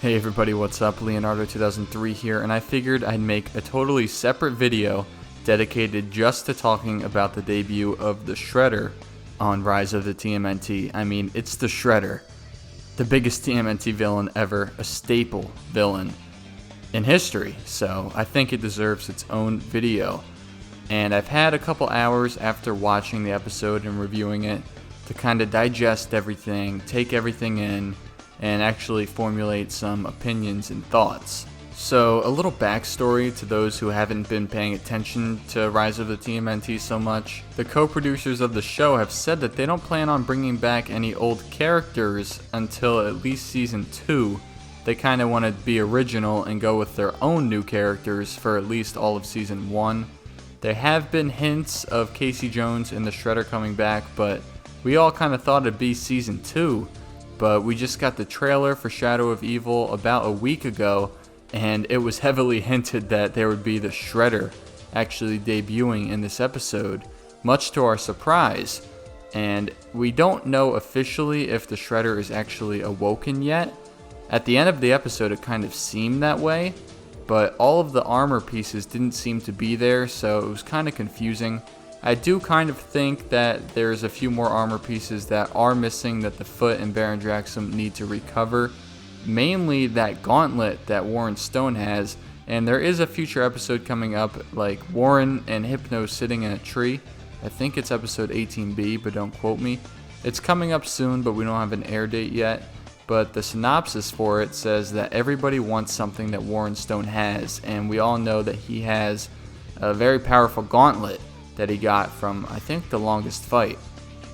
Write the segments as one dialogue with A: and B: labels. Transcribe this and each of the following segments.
A: Hey everybody, what's up? Leonardo 2003 here, and I figured I'd make a totally separate video dedicated just to talking about the debut of the Shredder on Rise of the TMNT. I mean, it's the Shredder, the biggest TMNT villain ever, a staple villain in history, so I think it deserves its own video. And I've had a couple hours after watching the episode and reviewing it to kind of digest everything, take everything in, and actually formulate some opinions and thoughts. So a little backstory to those who haven't been paying attention to Rise of the TMNT so much. The co-producers of the show have said that they don't plan on bringing back any old characters until at least season 2. They kind of want to be original and go with their own new characters for at least all of season 1. There have been hints of Casey Jones and the Shredder coming back, but we all kind of thought it'd be season 2. But we just got the trailer for Shadow of Evil about a week ago, and it was heavily hinted that there would be the Shredder actually debuting in this episode, much to our surprise. And we don't know officially if the Shredder is actually awoken yet. At the end of the episode it kind of seemed that way, but all of the armor pieces didn't seem to be there, so it was kind of confusing. I do kind of think that there's a few more armor pieces that are missing that the Foot and Baron Draxum need to recover. Mainly that gauntlet that Warren Stone has, and there is a future episode coming up, like Warren and Hypno sitting in a tree. I think it's episode 18B, but don't quote me. It's coming up soon, but we don't have an air date yet. But the synopsis for it says that everybody wants something that Warren Stone has, and we all know that he has a very powerful gauntlet that he got from, I think, The Longest Fight.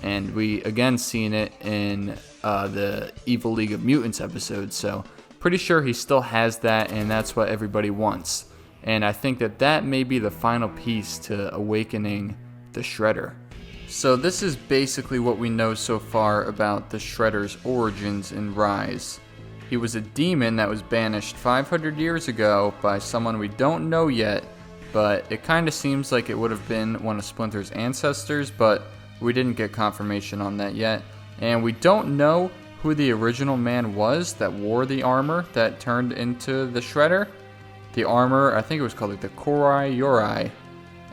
A: And we again seen it in the Evil League of Mutants episode, so pretty sure he still has that, and that's what everybody wants. And I think that that may be the final piece to awakening the Shredder. So this is basically what we know so far about the Shredder's origins in Rise. He was a demon that was banished 500 years ago by someone we don't know yet, but it kind of seems like it would have been one of Splinter's ancestors, but we didn't get confirmation on that yet. And we don't know who the original man was that wore the armor that turned into the Shredder. The armor, I think it was called like the Korai Yorai,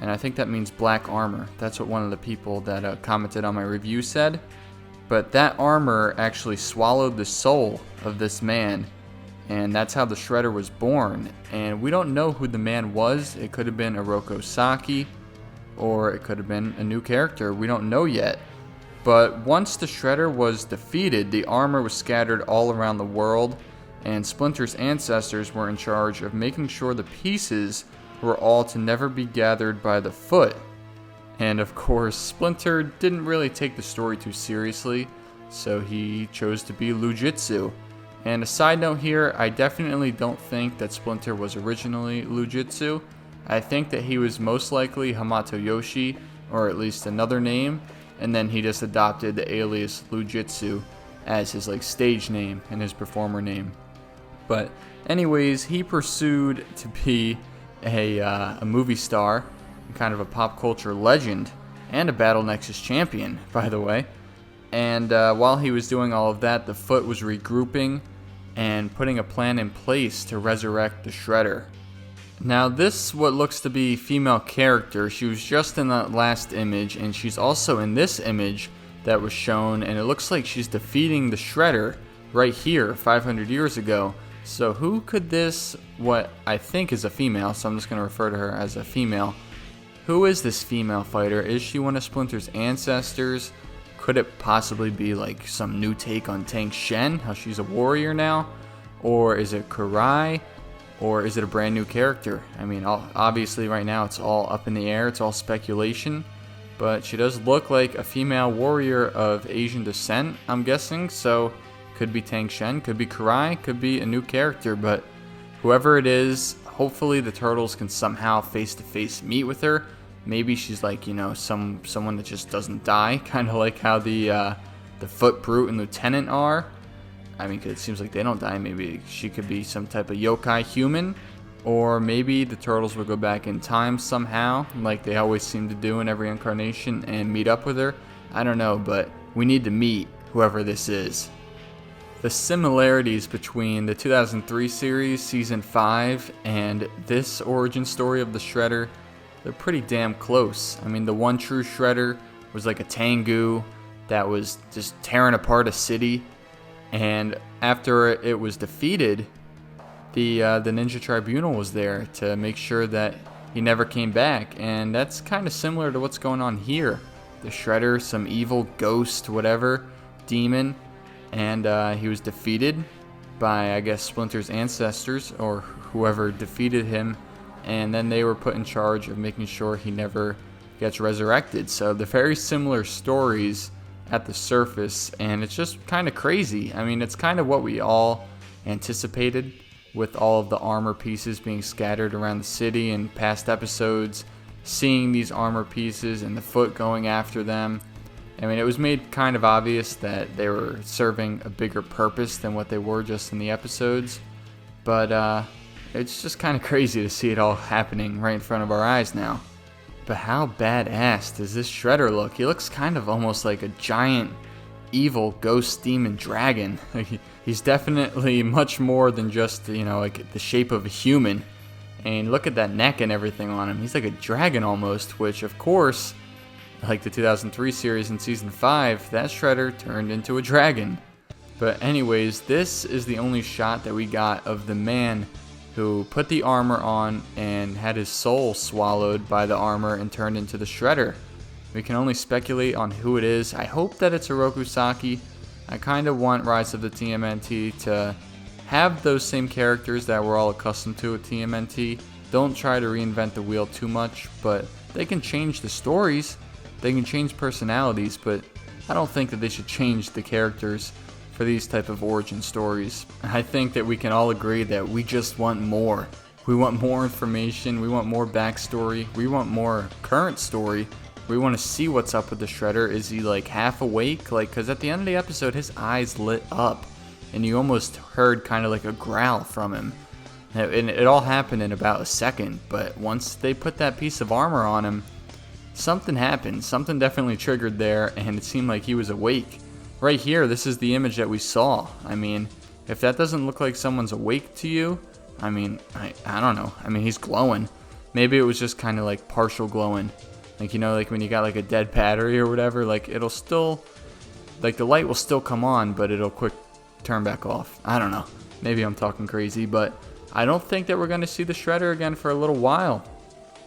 A: and I think that means black armor. That's what one of the people that commented on my review said. But that armor actually swallowed the soul of this man, and that's how the Shredder was born. And we don't know who the man was. It could have been Oroko Saki, or it could have been a new character. We don't know yet. But once the Shredder was defeated, the armor was scattered all around the world, and Splinter's ancestors were in charge of making sure the pieces were all to never be gathered by the Foot. And of course, Splinter didn't really take the story too seriously, so he chose to be Lujitsu. And a side note here, I definitely don't think that Splinter was originally Lujitsu. I think that he was most likely Hamato Yoshi, or at least another name, and then he just adopted the alias Lujitsu as his stage name and his performer name. But anyways, he pursued to be a movie star, kind of a pop culture legend, and a Battle Nexus champion, by the way. And while he was doing all of that, the Foot was regrouping and putting a plan in place to resurrect the Shredder. Now this, what looks to be female character, she was just in that last image, and she's also in this image that was shown, and it looks like she's defeating the Shredder right here 500 years ago. So who could this, what I think is a female, so I'm just going to refer to her as a female. Who is this female fighter? Is she one of Splinter's ancestors? Could it possibly be like some new take on Tang Shen, how she's a warrior now? Or is it Karai? Or is it a brand new character? I mean, obviously right now it's all up in the air, it's all speculation. But she does look like a female warrior of Asian descent, I'm guessing. So could be Tang Shen, could be Karai, could be a new character. But whoever it is, hopefully the Turtles can somehow face-to-face meet with her. Maybe she's like, someone that just doesn't die, kind of like how the Foot Brute and Lieutenant are. I mean, 'cause it seems like they don't die. Maybe she could be some type of yokai human, or maybe the Turtles will go back in time somehow, like they always seem to do in every incarnation, and meet up with her. I don't know, but we need to meet whoever this is. the similarities between the 2003 series, Season 5, and this origin story of the Shredder, they're pretty damn close. I mean, the one true Shredder was like a Tengu that was just tearing apart a city, and after it was defeated, the Ninja Tribunal was there to make sure that he never came back, and that's kind of similar to what's going on here. The Shredder, some evil ghost, whatever, demon, and he was defeated by, I guess, Splinter's ancestors, or whoever defeated him, and then they were put in charge of making sure he never gets resurrected. So they're very similar stories at the surface, and it's just kind of crazy. I mean, it's kind of what we all anticipated, with all of the armor pieces being scattered around the city in past episodes, seeing these armor pieces and the Foot going after them. I mean, it was made kind of obvious that they were serving a bigger purpose than what they were just in the episodes, but it's just kind of crazy to see it all happening right in front of our eyes now. But how badass does this Shredder look? He looks kind of almost like a giant evil ghost demon dragon. He's definitely much more than just, like the shape of a human. And look at that neck and everything on him. He's like a dragon almost, which of course, like the 2003 series in Season 5, that Shredder turned into a dragon. But anyways, this is the only shot that we got of the man who put the armor on and had his soul swallowed by the armor and turned into the Shredder. We can only speculate on who it is. I hope that it's Oroku Saki. I kind of want Rise of the TMNT to have those same characters that we're all accustomed to at TMNT. Don't try to reinvent the wheel too much, but they can change the stories. They can change personalities, but I don't think that they should change the characters for these type of origin stories. I think that we can all agree that we just want more. We want more information. We want more backstory. We want more current story. We want to see what's up with the Shredder. Is he like half awake? Because at the end of the episode, his eyes lit up, and you almost heard kind of like a growl from him. And it all happened in about a second, but once they put that piece of armor on him, something happened. Something definitely triggered there, and it seemed like he was awake. Right here, this is the image that we saw. I mean, if that doesn't look like someone's awake to you, I mean, I don't know. I mean, he's glowing. Maybe it was just kind of like partial glowing. Like, like when you got like a dead battery or whatever, like it'll still, like the light will still come on, but it'll quick turn back off. I don't know. Maybe I'm talking crazy, but I don't think that we're going to see the Shredder again for a little while.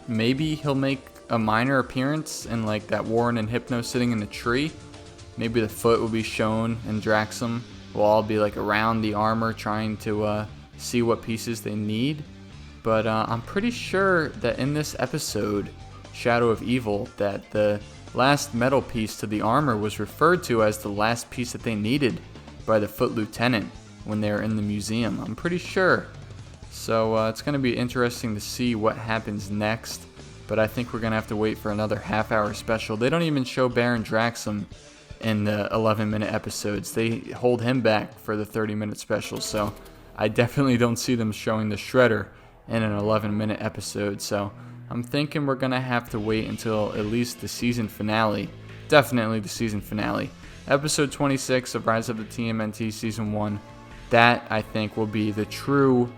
A: Maybe he'll make a minor appearance in like that Warren and Hypno sitting in a tree. Maybe the Foot will be shown, and Draxum will all be like around the armor trying to see what pieces they need. But I'm pretty sure that in this episode, Shadow of Evil, that the last metal piece to the armor was referred to as the last piece that they needed by the Foot Lieutenant when they were in the museum. I'm pretty sure. So it's going to be interesting to see what happens next, but I think we're going to have to wait for another half-hour special. They don't even show Baron Draxum in the 11-minute episodes. They hold him back for the 30-minute special, so I definitely don't see them showing the Shredder in an 11-minute episode. So I'm thinking we're going to have to wait until at least the season finale. Definitely the season finale. Episode 26 of Rise of the TMNT Season 1. That, I think, will be the true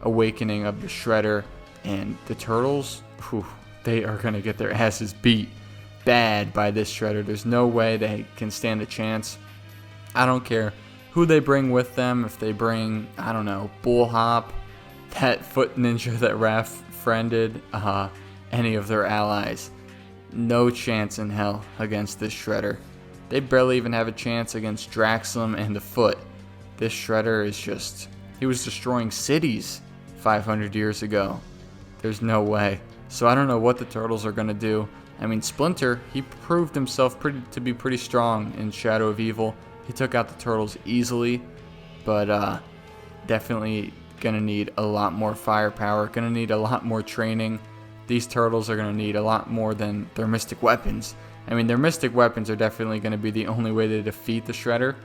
A: awakening of the Shredder. And the Turtles, they are going to get their asses beat bad by this Shredder. There's no way they can stand a chance. I don't care who they bring with them. If they bring, I don't know, Bullhop, that Foot Ninja that Raph friended, any of their allies. No chance in hell against this Shredder. They barely even have a chance against Draxum and the Foot. This Shredder is just, he was destroying cities 500 years ago. There's no way. So I don't know what the Turtles are going to do. I mean, Splinter, he proved himself to be pretty strong in Shadow of Evil. He took out the Turtles easily, but definitely going to need a lot more firepower, going to need a lot more training. These Turtles are going to need a lot more than their mystic weapons. I mean, their mystic weapons are definitely going to be the only way to defeat the Shredder.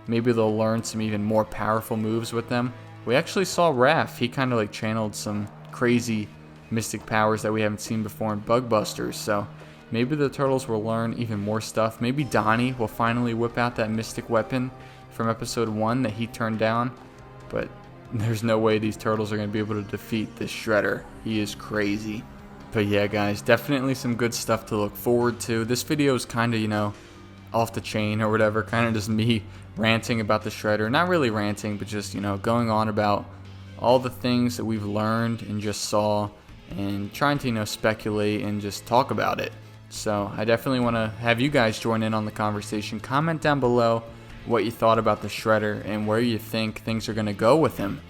A: Maybe they'll learn some even more powerful moves with them. We actually saw Raph. He kind of like channeled some crazy mystic powers that we haven't seen before in Bugbusters. So maybe the Turtles will learn even more stuff. Maybe Donnie will finally whip out that mystic weapon from episode 1 that he turned down. But there's no way these Turtles are going to be able to defeat this Shredder. He is crazy. But yeah, guys, definitely some good stuff to look forward to. This video is kind of, off the chain or whatever. Kind of just me ranting about the Shredder. Not really ranting, but just, going on about all the things that we've learned and just saw, and trying to, speculate and just talk about it. So I definitely want to have you guys join in on the conversation. Comment down below what you thought about the Shredder and where you think things are going to go with him.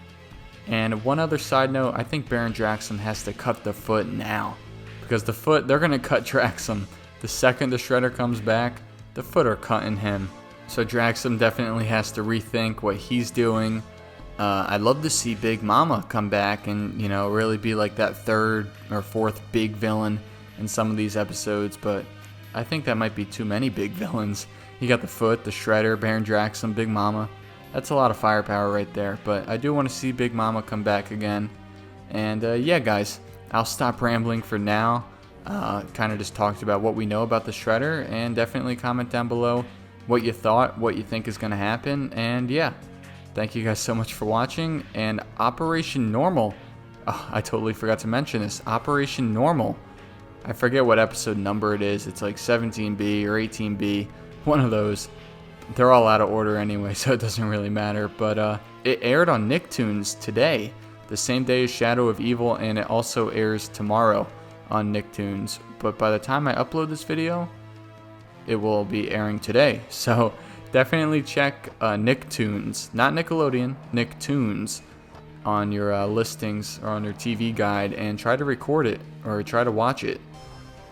A: And one other side note, I think Baron Draxum has to cut the foot now. Because the foot, they're going to cut Draxum. The second the Shredder comes back, the foot are cutting him. So Draxum definitely has to rethink what he's doing. I'd love to see Big Mama come back and, really be like that third or fourth big villain in some of these episodes. But I think that might be too many big villains. You got the Foot, the Shredder, Baron Draxum, Big Mama. That's a lot of firepower right there. But I do want to see Big Mama come back again. And yeah, guys, I'll stop rambling for now. Kind of just talked about what we know about the Shredder. And definitely comment down below what you thought, what you think is going to happen. And yeah, thank you guys so much for watching. And Operation Normal. Oh, I totally forgot to mention this. Operation Normal. I forget what episode number it is. It's like 17B or 18B. One of those. They're all out of order anyway, so it doesn't really matter. But it aired on Nicktoons today, the same day as Shadow of Evil, and it also airs tomorrow on Nicktoons. But by the time I upload this video, it will be airing today. So definitely check Nicktoons, not Nickelodeon, Nicktoons, on your listings or on your TV guide, and try to record it or try to watch it.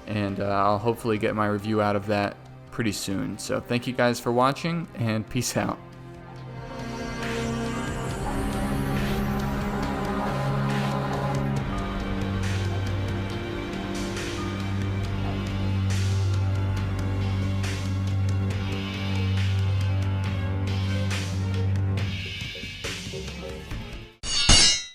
A: And I'll hopefully get my review out of that pretty soon. So thank you guys for watching, and peace out.